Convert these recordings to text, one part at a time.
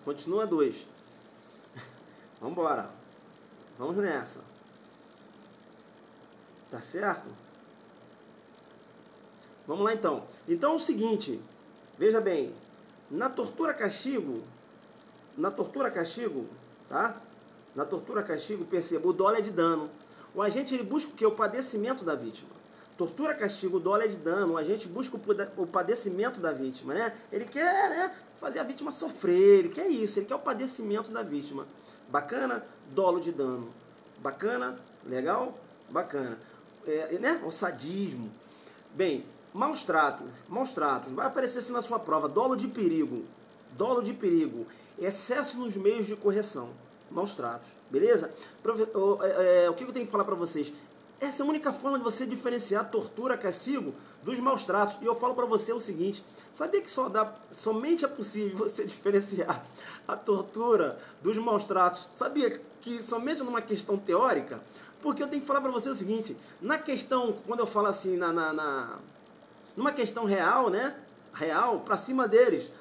Continua 2. Vamos embora. Vamos nessa. Tá certo? Vamos lá então. Então é o seguinte, veja bem, na tortura-castigo, tá? Na tortura-castigo, perceba, o dolo é de dano. O agente ele busca o quê? O padecimento da vítima. Tortura-castigo, o dolo é de dano. O agente busca o padecimento da vítima, né? Ele quer, né, fazer a vítima sofrer, ele quer isso, ele quer o padecimento da vítima. Bacana? Dolo de dano. Bacana? Legal? Bacana. Né? O sadismo. Bem, maus tratos. Vai aparecer assim na sua prova. Dolo de perigo. Excesso nos meios de correção. Maus tratos. Beleza? O que eu tenho que falar para vocês? Essa é a única forma de você diferenciar tortura, castigo dos maus tratos. E eu falo para você o seguinte: sabia que somente é possível você diferenciar a tortura dos maus tratos? Sabia que somente numa questão teórica? Porque eu tenho que falar para você o seguinte: na questão, quando eu falo assim, numa questão real, né? Real, para cima deles.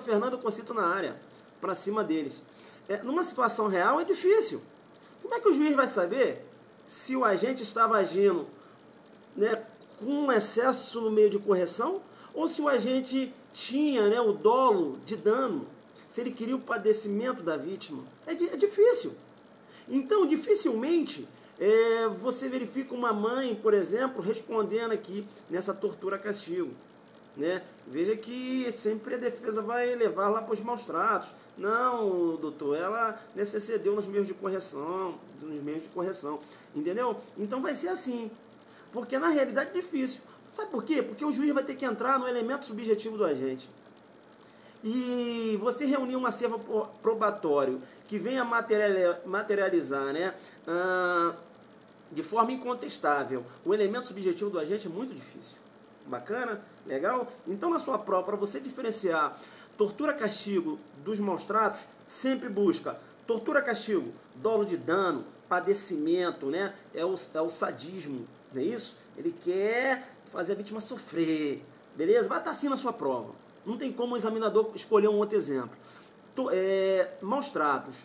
@Fernando Concito na área. Para cima deles. Numa situação real é difícil. Como é que o juiz vai saber se o agente estava agindo, né, com excesso no meio de correção ou se o agente tinha, né, o dolo de dano, se ele queria o padecimento da vítima? É difícil. Então, dificilmente você verifica uma mãe, por exemplo, respondendo aqui nessa tortura-castigo. Né? Veja que sempre a defesa vai levar lá para os maus tratos. Não, doutor, ela excedeu nos meios de correção, entendeu? Então vai ser assim, porque na realidade é difícil. Sabe por quê? Porque o juiz vai ter que entrar no elemento subjetivo do agente. E você reunir um acervo probatório que venha materializar, né, de forma incontestável o elemento subjetivo do agente é muito difícil. Bacana? Legal? Então, na sua prova, para você diferenciar tortura-castigo dos maus tratos, sempre busca tortura-castigo, dolo de dano, padecimento, né? É o sadismo, não é isso? Ele quer fazer a vítima sofrer, beleza? Vai estar assim na sua prova. Não tem como o examinador escolher um outro exemplo. Maus tratos,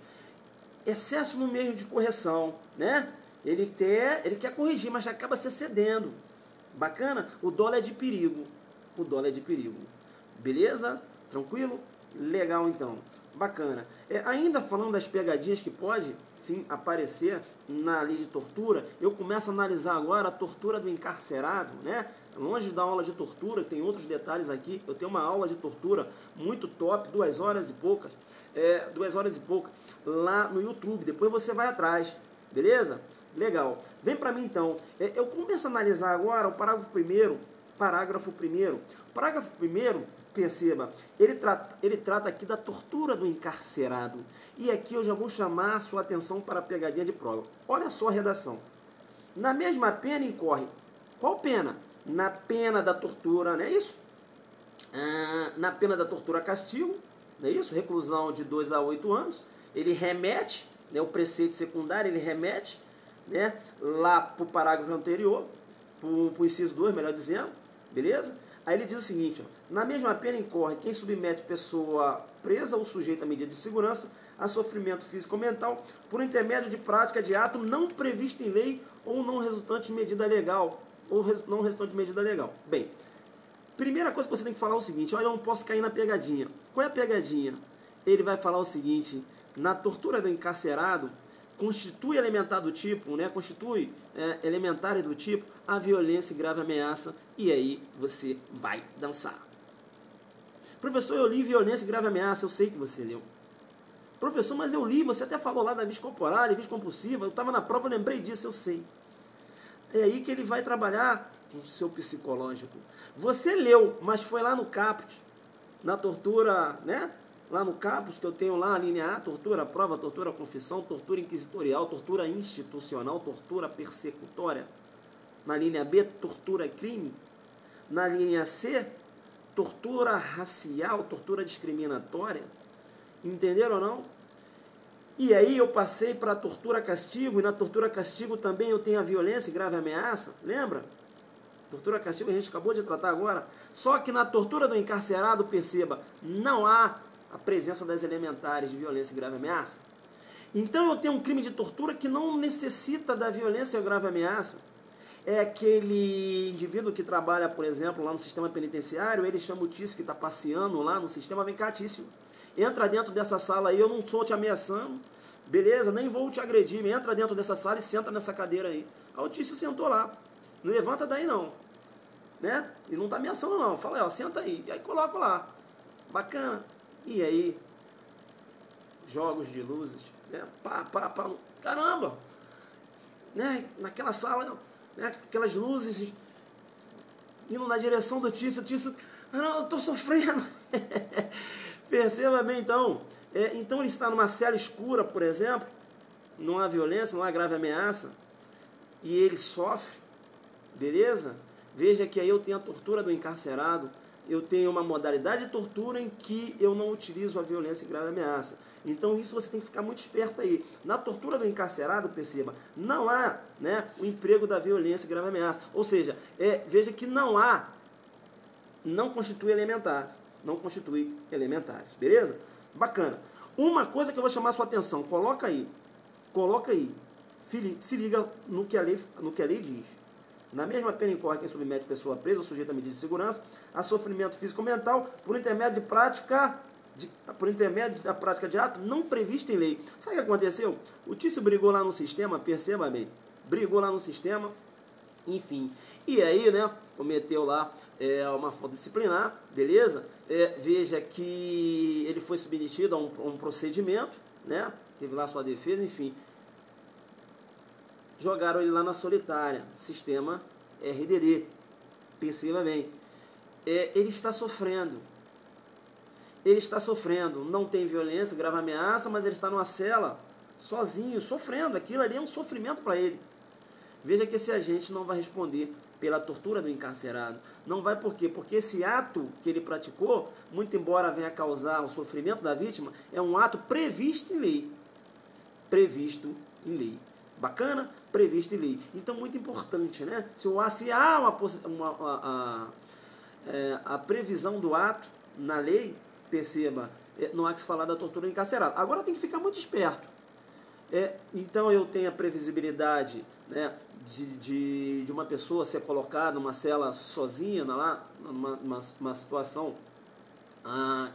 excesso no meio de correção, né? Ele quer corrigir, mas acaba se excedendo. Bacana? O dolo é de perigo. Beleza? Tranquilo? Legal, então. Bacana. Ainda falando das pegadinhas que pode, sim, aparecer na lei de tortura, eu começo a analisar agora a tortura do encarcerado, né? Longe da aula de tortura, tem outros detalhes aqui. Eu tenho uma aula de tortura muito top, 2 horas e poucas. 2 horas e pouca, lá no YouTube. Depois você vai atrás. Beleza? Legal. Vem para mim então. Eu começo a analisar agora o parágrafo primeiro. Parágrafo primeiro, perceba, ele trata aqui da tortura do encarcerado. E aqui eu já vou chamar a sua atenção para a pegadinha de prova. Olha só a redação. Na mesma pena incorre. Qual pena? Na pena da tortura, não é isso? Na pena da tortura castigo, não é isso? Reclusão de 2 a 8 anos. Ele remete, né, o preceito secundário, ele remete, né, lá para o parágrafo anterior, para o inciso 2, melhor dizendo, beleza? Aí ele diz o seguinte, ó, na mesma pena incorre quem submete pessoa presa ou sujeita a medida de segurança a sofrimento físico ou mental por intermédio de prática de ato não previsto em lei ou não resultante de medida legal. Bem, primeira coisa que você tem que falar é o seguinte, olha, eu não posso cair na pegadinha. Qual é a pegadinha? Ele vai falar o seguinte, na tortura do encarcerado, constitui elementar do tipo, né? Elementar do tipo a violência e grave ameaça, e aí você vai dançar. Professor, eu li violência e grave ameaça, eu sei que você leu. Professor, mas eu li, você até falou lá da vis corporal e vis compulsiva, eu estava na prova, eu lembrei disso, eu sei. É aí que ele vai trabalhar com o seu psicológico. Você leu, mas foi lá no caput, na tortura, né? Lá no caput, que eu tenho lá a linha A, tortura prova, tortura confissão, tortura inquisitorial, tortura institucional, tortura persecutória. Na linha B, tortura crime. Na linha C, tortura racial, tortura discriminatória. Entenderam ou não? E aí eu passei para a tortura castigo, e na tortura castigo também eu tenho a violência e grave ameaça, lembra? Tortura castigo a gente acabou de tratar agora. Só que na tortura do encarcerado, perceba, não há a presença das elementares de violência e grave ameaça. Então eu tenho um crime de tortura que não necessita da violência ou grave ameaça. É aquele indivíduo que trabalha, por exemplo, lá no sistema penitenciário, ele chama o Tício que está passeando lá no sistema, vem cá, Tício, entra dentro dessa sala aí, eu não estou te ameaçando, beleza? Nem vou te agredir, entra dentro dessa sala e senta nessa cadeira aí. Aí o Tício sentou lá, não levanta daí não, né? E não está ameaçando não, fala aí, ó, senta aí, e aí coloca lá, bacana. E aí, jogos de luzes, né? Pá, caramba, né? Naquela sala, né? Aquelas luzes indo na direção do Tício, não, eu estou sofrendo. Perceba bem então, então ele está numa cela escura, por exemplo, não há violência, não há grave ameaça, e ele sofre, beleza? Veja que aí eu tenho a tortura do encarcerado, eu tenho uma modalidade de tortura em que eu não utilizo a violência e grave ameaça. Então isso você tem que ficar muito esperto aí. Na tortura do encarcerado, perceba, não há, né, o emprego da violência e grave ameaça. Ou seja, veja que não constitui elementar. Não constitui elementares, beleza? Bacana. Uma coisa que eu vou chamar a sua atenção, coloca aí, se liga no que a lei diz. Na mesma pena incorre quem submete pessoa presa ou sujeita a medida de segurança a sofrimento físico ou mental por intermédio da prática de ato não previsto em lei. Sabe o que aconteceu? O Tício brigou lá no sistema, perceba bem, brigou lá no sistema, enfim, e aí, né, cometeu lá uma falta disciplinar, beleza? Veja que ele foi submetido a um procedimento, né, teve lá sua defesa, enfim, jogaram ele lá na solitária, sistema RDD, perceba bem, ele está sofrendo, não tem violência, grave ameaça, mas ele está numa cela, sozinho, sofrendo, aquilo ali é um sofrimento para ele. Veja que esse agente não vai responder pela tortura do encarcerado. Não vai por quê? Porque esse ato que ele praticou, muito embora venha causar o sofrimento da vítima, é um ato previsto em lei. Previsto em lei. Bacana? Previsto em lei. Então, muito importante, né? Se há a previsão do ato na lei, perceba, não há que se falar da tortura do encarcerado. Agora tem que ficar muito esperto. Então eu tenho a previsibilidade, né, de uma pessoa ser colocada numa cela sozinha, lá, numa situação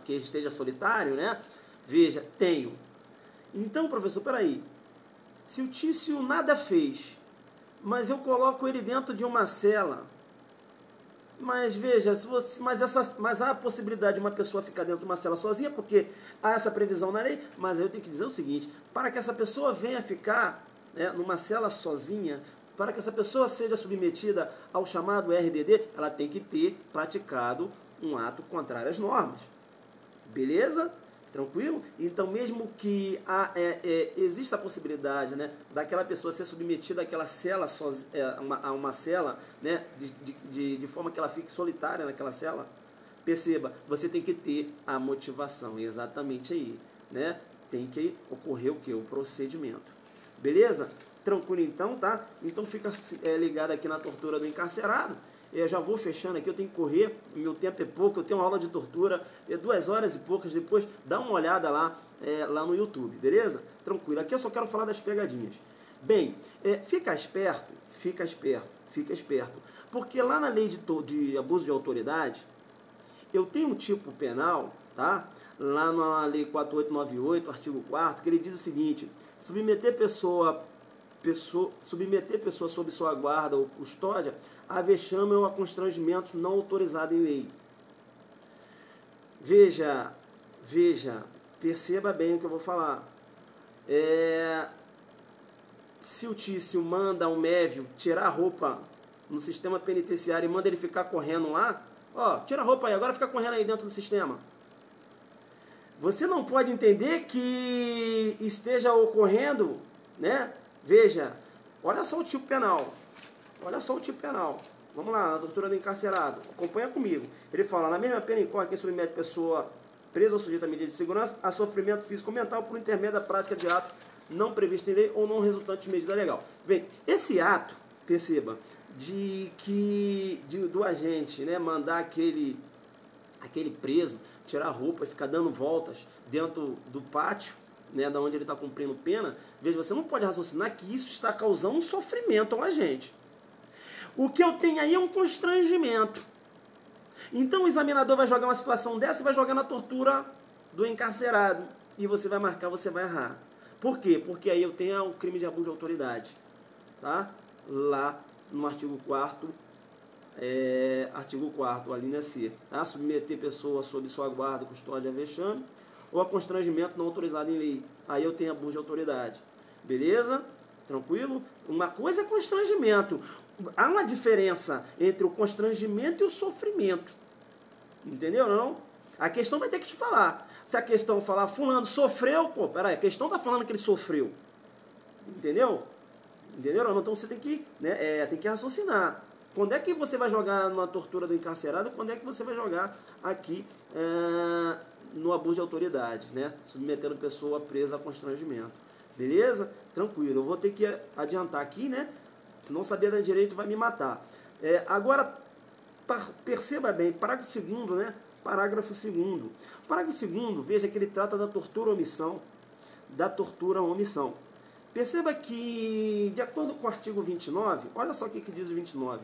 que esteja solitário, né? Veja, tenho. Então, professor, peraí, se o Tício nada fez, mas eu coloco ele dentro de uma cela, mas veja, mas há a possibilidade de uma pessoa ficar dentro de uma cela sozinha, porque há essa previsão na lei, mas eu tenho que dizer o seguinte, para que essa pessoa venha ficar, né, numa cela sozinha, para que essa pessoa seja submetida ao chamado RDD, ela tem que ter praticado um ato contrário às normas. Beleza? Tranquilo? Então, mesmo que exista a possibilidade, né, daquela pessoa ser submetida àquela cela, a uma cela, né, de forma que ela fique solitária naquela cela, perceba, você tem que ter a motivação, exatamente aí, né? Tem que ocorrer o quê? O procedimento. Beleza? Tranquilo então, tá? Então fica ligado aqui na tortura do encarcerado. Eu já vou fechando aqui, eu tenho que correr, meu tempo é pouco, eu tenho uma aula de tortura, 2 horas e poucas, depois dá uma olhada lá no YouTube, beleza? Tranquilo, aqui eu só quero falar das pegadinhas. Bem, fica esperto, porque lá na lei de abuso de autoridade, eu tenho um tipo penal, tá? Lá na lei 4898, artigo 4º, que ele diz o seguinte, submeter pessoa sob sua guarda ou custódia a vexame ou a constrangimento não autorizado em lei. Veja, perceba bem o que eu vou falar. Se o Tício manda um mévio tirar a roupa no sistema penitenciário e manda ele ficar correndo lá, ó, tira a roupa aí, agora fica correndo aí dentro do sistema. Você não pode entender que esteja ocorrendo, né? Veja, olha só o tipo penal. Vamos lá, a tortura do encarcerado. Acompanha comigo. Ele fala, na mesma pena incorre quem submete pessoa presa ou sujeita a medida de segurança a sofrimento físico ou mental por intermédio da prática de ato não previsto em lei ou não resultante de medida legal. Bem, esse ato, perceba, do agente, né, mandar aquele preso tirar a roupa e ficar dando voltas dentro do pátio, né, da onde ele está cumprindo pena, veja, você não pode raciocinar que isso está causando um sofrimento ao agente. O que eu tenho aí é um constrangimento. Então o examinador vai jogar uma situação dessa e vai jogar na tortura do encarcerado. E você vai marcar, você vai errar. Por quê? Porque aí eu tenho o crime de abuso de autoridade. Tá? Lá no artigo 4º, artigo 4º, a linha C. Tá? Submeter pessoa sob sua guarda, custódia, vexame, ou a constrangimento não autorizado em lei. Aí eu tenho abuso de autoridade. Beleza? Tranquilo? Uma coisa é constrangimento. Há uma diferença entre o constrangimento e o sofrimento. Entendeu, não? A questão vai ter que te falar. Se a questão falar, fulano sofreu, pô, peraí, a questão tá falando que ele sofreu. Entendeu? Entendeu? Não? Então você tem que, né, tem que raciocinar. Quando é que você vai jogar na tortura do encarcerado? Quando é que você vai jogar aqui no abuso de autoridade, né? Submetendo pessoa presa a constrangimento. Beleza? Tranquilo. Eu vou ter que adiantar aqui, né? Se não saber da direito, vai me matar. Agora, perceba bem, parágrafo 2º, né? Parágrafo 2º. Parágrafo 2º, veja que ele trata da tortura omissão. Da tortura omissão. Perceba que, de acordo com o artigo 29, olha só o que diz o 29.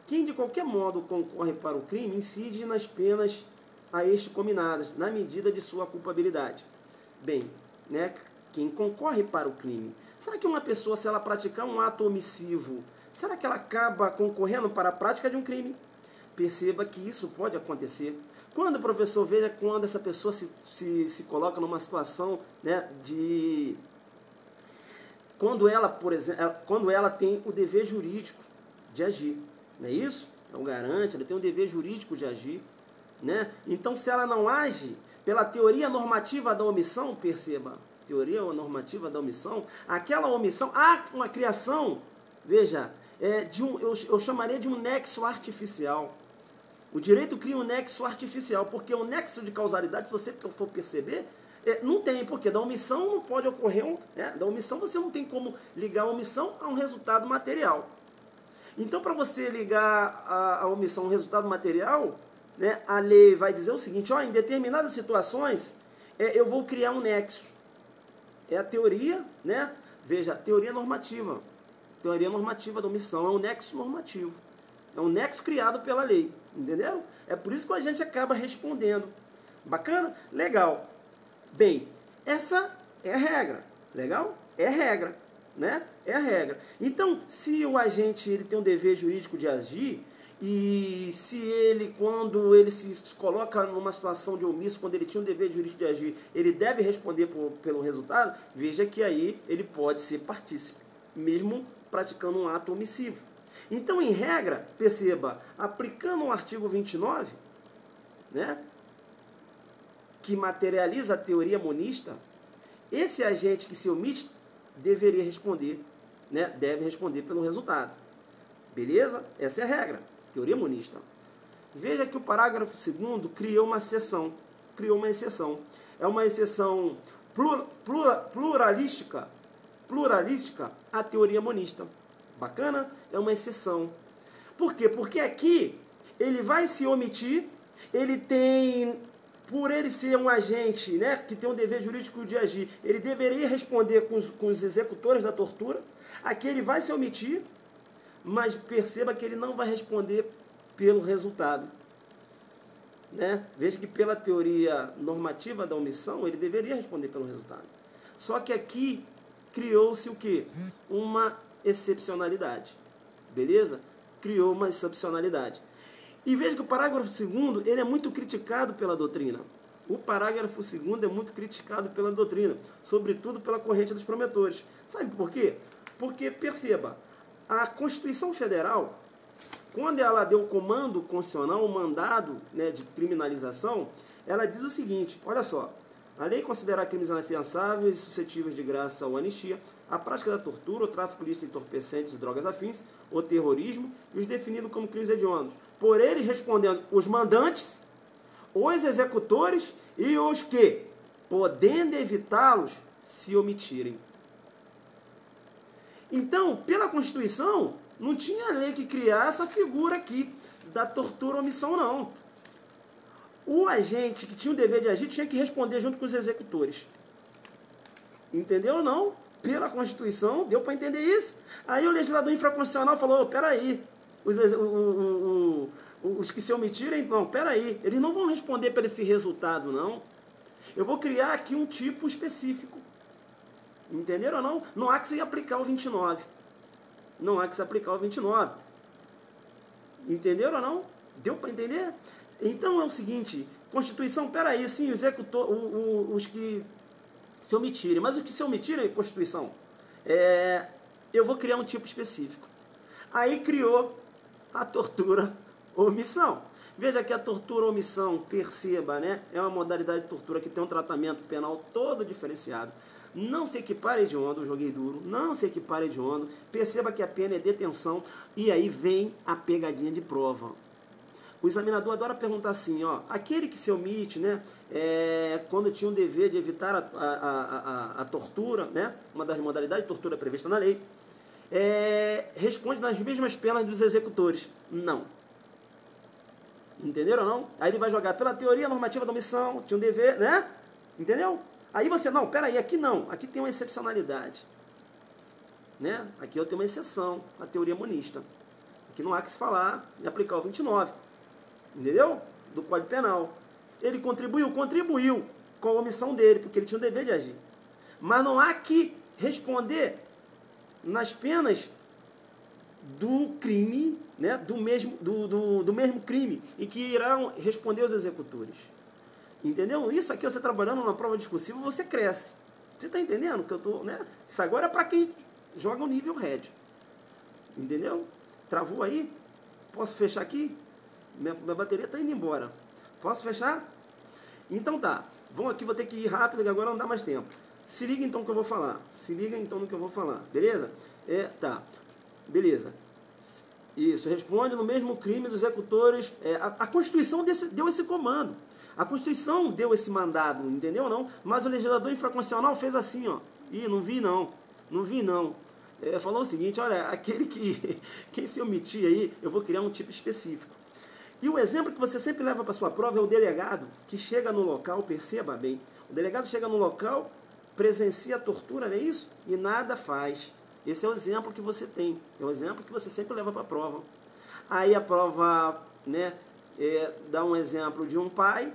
Quem de qualquer modo concorre para o crime incide nas penas a este cominadas, na medida de sua culpabilidade. Bem, né? Quem concorre para o crime. Será que uma pessoa, se ela praticar um ato omissivo, será que ela acaba concorrendo para a prática de um crime? Perceba que isso pode acontecer. Quando, professor, veja quando essa pessoa se coloca numa situação, né, de... Quando ela, por exemplo, quando ela tem o dever jurídico de agir. Não é isso? É um garante, ela tem o dever jurídico de agir. Né? Então, se ela não age pela teoria normativa da omissão, perceba, teoria normativa da omissão, aquela omissão, há uma criação, veja, eu chamaria de um nexo artificial. O direito cria um nexo artificial, porque o nexo de causalidade, se você for perceber, não tem, porque da omissão não pode ocorrer, da omissão você não tem como ligar a omissão a um resultado material. Então, para você ligar a omissão a um resultado material, né, a lei vai dizer o seguinte, em determinadas situações, eu vou criar um nexo. É a teoria, né? Veja, teoria normativa. Teoria normativa da omissão é um nexo normativo. É um nexo criado pela lei. Entenderam? É por isso que a gente acaba respondendo. Bacana? Legal. Bem, essa é a regra. Legal? É a regra. Né? É a regra. Então, se o agente ele tem um dever jurídico de agir, e se ele, quando ele se coloca numa situação de omisso, quando ele tinha um dever jurídico de agir, ele deve responder pelo resultado, veja que aí ele pode ser partícipe, mesmo praticando um ato omissivo. Então, em regra, perceba, aplicando o artigo 29, né, que materializa a teoria monista, esse agente que se omite deveria responder, né, deve responder pelo resultado. Beleza? Essa é a regra. Teoria monista. Veja que o parágrafo 2º criou uma exceção. É uma exceção pluralística à teoria monista. Bacana? É uma exceção. Por quê? Porque aqui ele vai se omitir, ele tem, por ele ser um agente, né, que tem um dever jurídico de agir, ele deveria responder com os executores da tortura. Aqui ele vai se omitir, mas perceba que ele não vai responder pelo resultado. Né? Veja que pela teoria normativa da omissão, ele deveria responder pelo resultado. Só que aqui criou-se o quê? Uma excepcionalidade. Beleza? Criou uma excepcionalidade. E veja que o parágrafo 2º, ele é muito criticado pela doutrina. O parágrafo 2º é muito criticado pela doutrina, sobretudo pela corrente dos prometores. Sabe por quê? Porque, perceba, a Constituição Federal, quando ela deu o comando constitucional, o mandado, né, de criminalização, ela diz o seguinte, olha só, a lei considera crimes inafiançáveis e suscetíveis de graça ou anistia a prática da tortura, o tráfico ilícito de entorpecentes e drogas afins, o terrorismo e os definidos como crimes hediondos. Por eles respondendo os mandantes, os executores e os que, podendo evitá-los, se omitirem. Então, pela Constituição, não tinha lei que criar essa figura aqui da tortura omissão, não. O agente que tinha o dever de agir tinha que responder junto com os executores. Entendeu ou não? Pela Constituição, deu para entender isso? Aí o legislador infraconstitucional falou, peraí, os que se omitirem, não, peraí, eles não vão responder por esse resultado, não. Eu vou criar aqui um tipo específico. Entenderam ou não? Não há que se aplicar o 29. Não há que se aplicar o 29. Entenderam ou não? Deu para entender? Então é o seguinte, Constituição, peraí, sim, os que se omitirem, mas os que se omitirem, Constituição, eu vou criar um tipo específico. Aí criou a tortura omissão. Veja que a tortura omissão, perceba, né? É uma modalidade de tortura que tem um tratamento penal todo diferenciado. Não se equipare hediondo, joguei duro, não se equipare hediondo, perceba que a pena é detenção, e aí vem a pegadinha de prova. O examinador adora perguntar assim, ó, aquele que se omite, né, quando tinha um dever de evitar a tortura, né, uma das modalidades de tortura prevista na lei, responde nas mesmas penas dos executores. Não. Entenderam ou não? Aí ele vai jogar pela teoria normativa da omissão, tinha um dever, né? Entendeu? Aí você, não, peraí, aqui não, aqui tem uma excepcionalidade. Né? Aqui eu tenho uma exceção, a teoria monista. Aqui não há que se falar e aplicar o 29. Entendeu? Do Código Penal. Ele contribuiu com a omissão dele, porque ele tinha o dever de agir. Mas não há que responder nas penas do crime, né, do mesmo crime, e que irão responder os executores. Entendeu? Isso aqui, você trabalhando na prova discursiva, você cresce. Você está entendendo que eu tô, né? Isso agora é para quem joga o nível RED. Entendeu? Travou aí? Posso fechar aqui? Minha bateria está indo embora. Posso fechar? Então tá. Vamos aqui, vou ter que ir rápido, que agora não dá mais tempo. Se liga então no que eu vou falar. Se liga então no que eu vou falar. Beleza? Tá. Beleza. Isso. Responde no mesmo crime dos executores. A Constituição deu esse comando. A Constituição deu esse mandado, entendeu ou não? Mas o legislador infraconstitucional fez assim, ó. Ih, não vi não. Não vi não. Falou o seguinte, olha, aquele que quem se omitir aí, eu vou criar um tipo específico. E o exemplo que você sempre leva para sua prova é o delegado, que chega no local, perceba bem, o delegado chega no local, presencia a tortura, não é isso? E nada faz. Esse é o exemplo que você tem, é o exemplo que você sempre leva para a prova. Aí a prova, né, dá um exemplo de um pai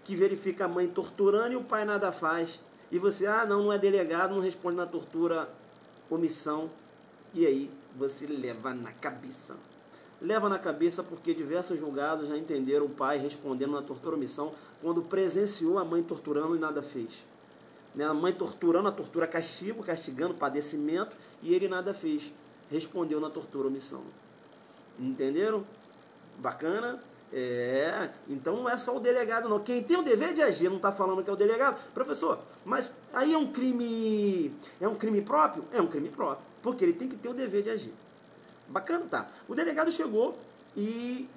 que verifica a mãe torturando e o pai nada faz. E você, não é delegado, não responde na tortura omissão. E aí você leva na cabeça. Leva na cabeça porque diversos julgados já entenderam o pai respondendo na tortura omissão quando presenciou a mãe torturando e nada fez. Né? A mãe torturando, a tortura castigo, castigando, padecimento, e ele nada fez. Respondeu na tortura omissão. Entenderam? Bacana? Então não é só o delegado não. Quem tem o dever de agir não está falando que é o delegado. Professor, mas aí é um crime próprio? É um crime próprio, porque ele tem que ter o dever de agir. Bacana, tá. O delegado chegou e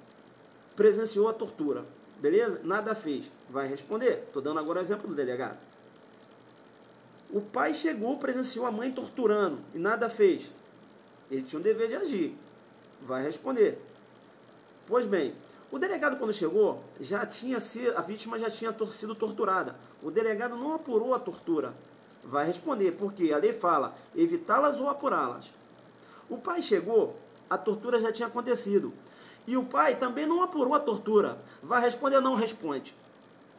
presenciou a tortura. Beleza? Nada fez. Vai responder. Estou dando agora o exemplo do delegado. O pai chegou, presenciou a mãe torturando e nada fez. Ele tinha um dever de agir. Vai responder. Pois bem, o delegado quando chegou, a vítima já tinha sido torturada. O delegado não apurou a tortura. Vai responder, porque a lei fala evitá-las ou apurá-las. O pai chegou, a tortura já tinha acontecido. E o pai também não apurou a tortura. Vai responder ou não responde?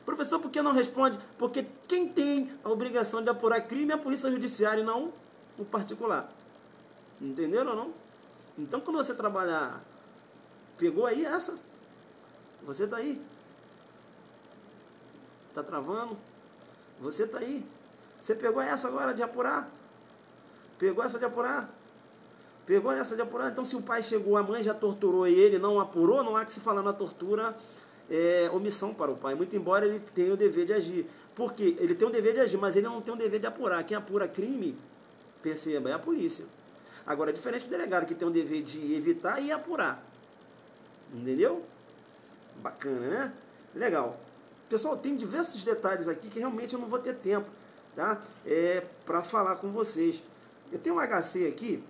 Professor, por que não responde? Porque quem tem a obrigação de apurar crime é a polícia judiciária e não o particular. Entenderam ou não? Então, quando você trabalhar, pegou aí essa? Você está aí? Está travando? Você está aí? Você pegou essa agora de apurar? Pegou essa de apurar? Pegou essa de apurar? Então, se o pai chegou, a mãe já torturou e ele não apurou, não há que se falar na tortura omissão para o pai. Muito embora ele tenha o dever de agir. Porque ele tem o dever de agir, mas ele não tem o dever de apurar. Quem apura crime, perceba, é a polícia. Agora, é diferente do delegado, que tem o dever de evitar e apurar. Entendeu? Bacana, né? Legal. Pessoal, tem diversos detalhes aqui que realmente eu não vou ter tempo, tá? Para falar com vocês. Eu tenho um HC aqui,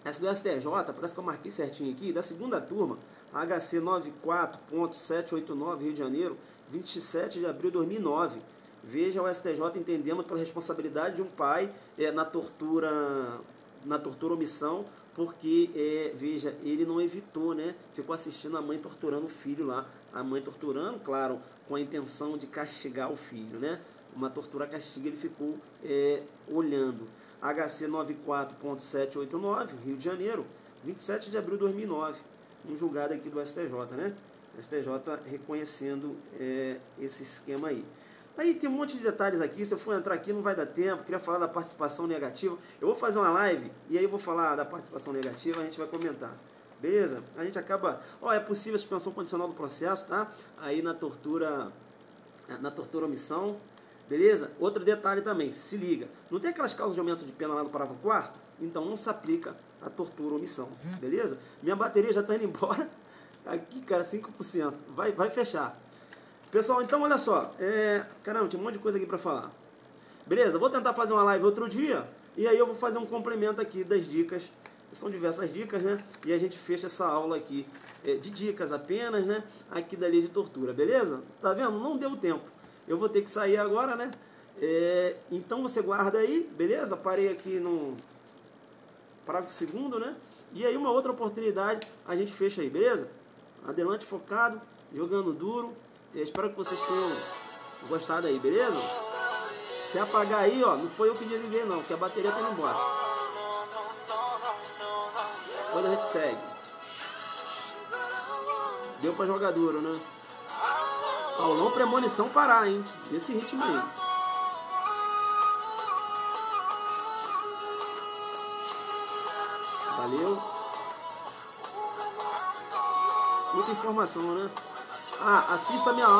essa do STJ, parece que eu marquei certinho aqui, da segunda turma, HC 94.789, Rio de Janeiro, 27 de abril de 2009. Veja o STJ entendendo pela responsabilidade de um pai na tortura omissão, porque, veja, ele não evitou, né? Ficou assistindo a mãe torturando o filho lá. A mãe torturando, claro, com a intenção de castigar o filho, né? Uma tortura castiga, ele ficou olhando. HC 94.789, Rio de Janeiro, 27 de abril de 2009. Um julgado aqui do STJ, né? STJ reconhecendo esse esquema aí. Aí tem um monte de detalhes aqui, se eu for entrar aqui não vai dar tempo, queria falar da participação negativa. Eu vou fazer uma live e aí eu vou falar da participação negativa, a gente vai comentar. Beleza? A gente acaba... é possível a suspensão condicional do processo, tá? Aí na tortura omissão, beleza? Outro detalhe também, se liga. Não tem aquelas causas de aumento de pena lá no parágrafo 4º? Então não se aplica a tortura omissão, beleza? Minha bateria já está indo embora. Aqui, cara, 5%. Vai fechar. Pessoal, então olha só, caramba, tinha um monte de coisa aqui para falar. Beleza, vou tentar fazer uma live outro dia, e aí eu vou fazer um complemento aqui das dicas, são diversas dicas, né? E a gente fecha essa aula aqui de dicas apenas, né? Aqui da lei de tortura, beleza? Tá vendo? Não deu tempo. Eu vou ter que sair agora, né? Então você guarda aí, beleza? Parei aqui no parágrafo 2º, né? E aí uma outra oportunidade a gente fecha aí, beleza? Adelante focado, jogando duro. Eu espero que vocês tenham gostado aí, beleza? Se apagar aí, ó, não foi eu que desliguei não, que a bateria tá indo embora. Depois a gente segue. Deu pra jogar duro, né? Aulão premonição parar, hein? Desse ritmo aí. Valeu. Muita informação, né? Assista a minha aula.